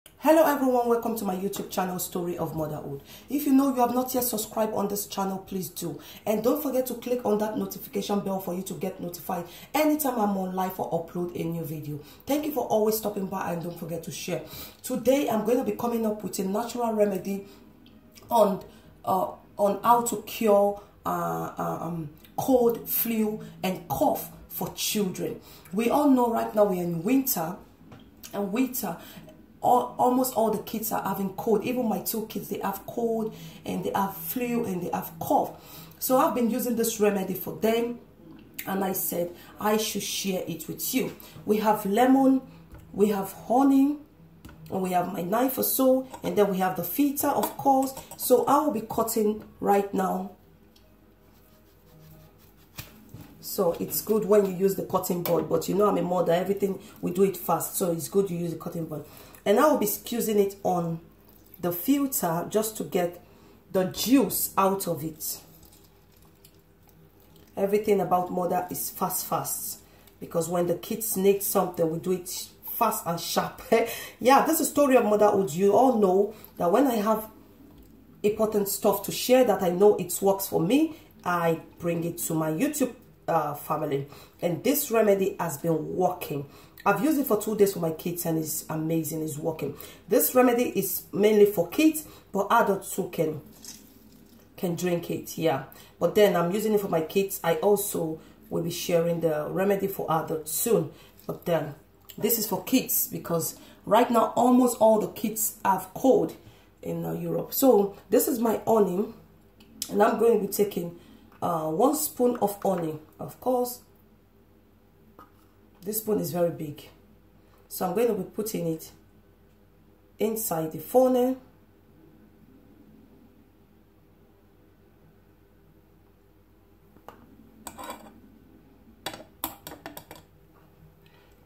Hello everyone, welcome to my YouTube channel, Story of Motherhood. If you know you have not yet subscribed on this channel, please do. And don't forget to click on that notification bell for you to get notified anytime I'm on live or upload a new video. Thank you for always stopping by, and don't forget to share. Today I'm going to be coming up with a natural remedy on how to cure cold, flu and cough for children. We all know right now we're in winter, and almost all the kids are having cold. Even my two kids, they have cold and they have flu and they have cough. So I've been using this remedy for them, and I said I should share it with you. We have lemon, we have honey, and we have my knife or so, and then we have the filter, of course. So I will be cutting right now. So it's good when you use the cutting board, but you know I'm a mother, everything we do it fast, so it's good you use the cutting board. And I will be squeezing it on the filter just to get the juice out of it. Everything about mother is fast, because when the kids need something, we do it fast and sharp. Yeah, this is Story of Motherhood. You all know that when I have important stuff to share that I know it works for me, I bring it to my YouTube family. And this remedy has been working. I've used it for 2 days for my kids, and it's amazing. It's working. This remedy is mainly for kids, but adults too can drink it. Yeah, but then I'm using it for my kids. I also will be sharing the remedy for adults soon, but then this is for kids because right now almost all the kids have cold in Europe. So this is my honey, and I'm going to be taking 1 spoon of honey. Of course, this spoon is very big, so I'm going to be putting it inside the funnel.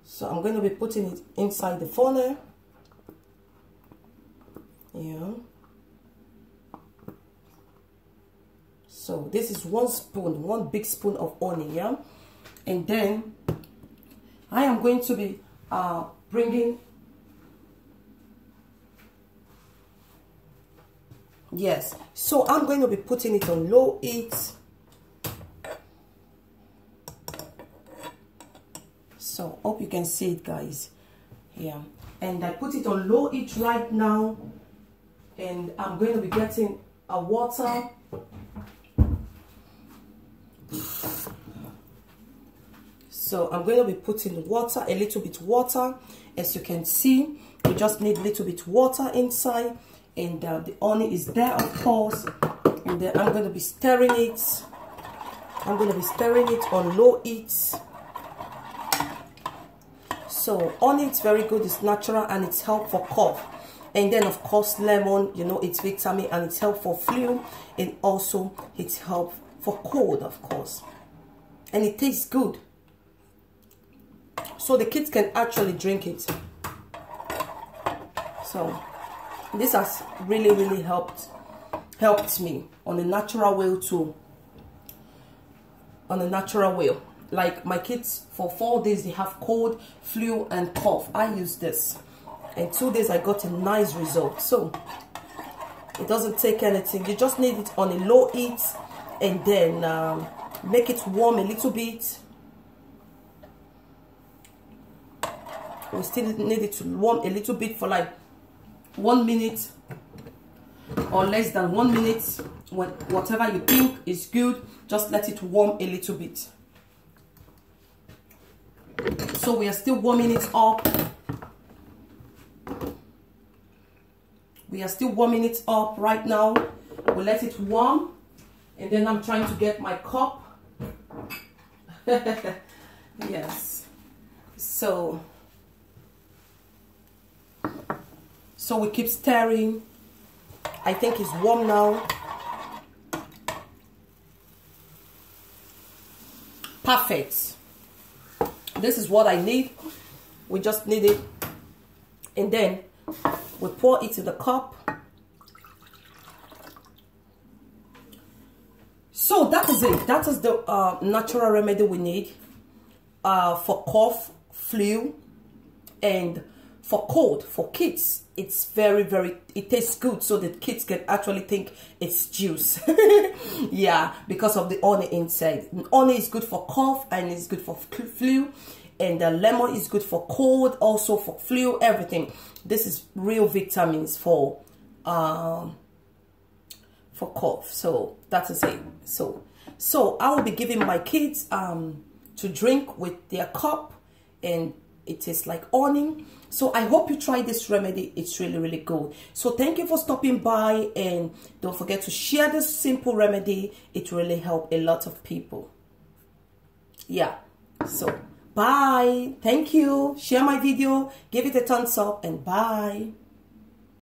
So I'm going to be putting it inside the funnel. Yeah. So this is 1 spoon, 1 big spoon of honey. Yeah. And then I am going to be bringing, yes, so I'm going to be putting it on low heat. So hope you can see it, guys. Yeah, and I put it on low heat right now, and I'm going to be getting a water. So I'm going to be putting water, a little bit water. As you can see, we just need a little bit water inside, and the honey is there, of course. And then I'm going to be stirring it. I'm going to be stirring it on low heat. So honey is very good, it's natural, and it's helpful for cough. And then of course lemon, you know, it's vitamin and it's helpful for flu, and also it's helpful for cold, of course. And it tastes good, so the kids can actually drink it. So this has really helped me on a natural way too. On a natural way. Like my kids, for 4 days they have cold, flu and cough. I use this, and 2 days I got a nice result. So it doesn't take anything. You just need it on a low heat, and then make it warm a little bit. We still need it to warm a little bit for like 1 minute or less than 1 minute. Whatever you think is good, just let it warm a little bit. So we are still warming it up. We are still warming it up right now. We let it warm, and then I'm trying to get my cup. Yes. So we keep stirring. I think it's warm now. Perfect. This is what I need. We just need it, and then we pour it in the cup. So that is it. That is the natural remedy we need for cough, flu, and for cold, for kids, it's very, it tastes good, so that kids can actually think it's juice. Yeah, because of the honey inside. Honey is good for cough, and it's good for flu, and the lemon is good for cold, also for flu, everything. This is real vitamins for cough. So that is it. So I will be giving my kids to drink with their cup, and it tastes like honey. So I hope you try this remedy. It's really, really good. So thank you for stopping by, and don't forget to share this simple remedy. It really helped a lot of people. Yeah. So bye. Thank you. Share my video. Give it a thumbs up, and bye.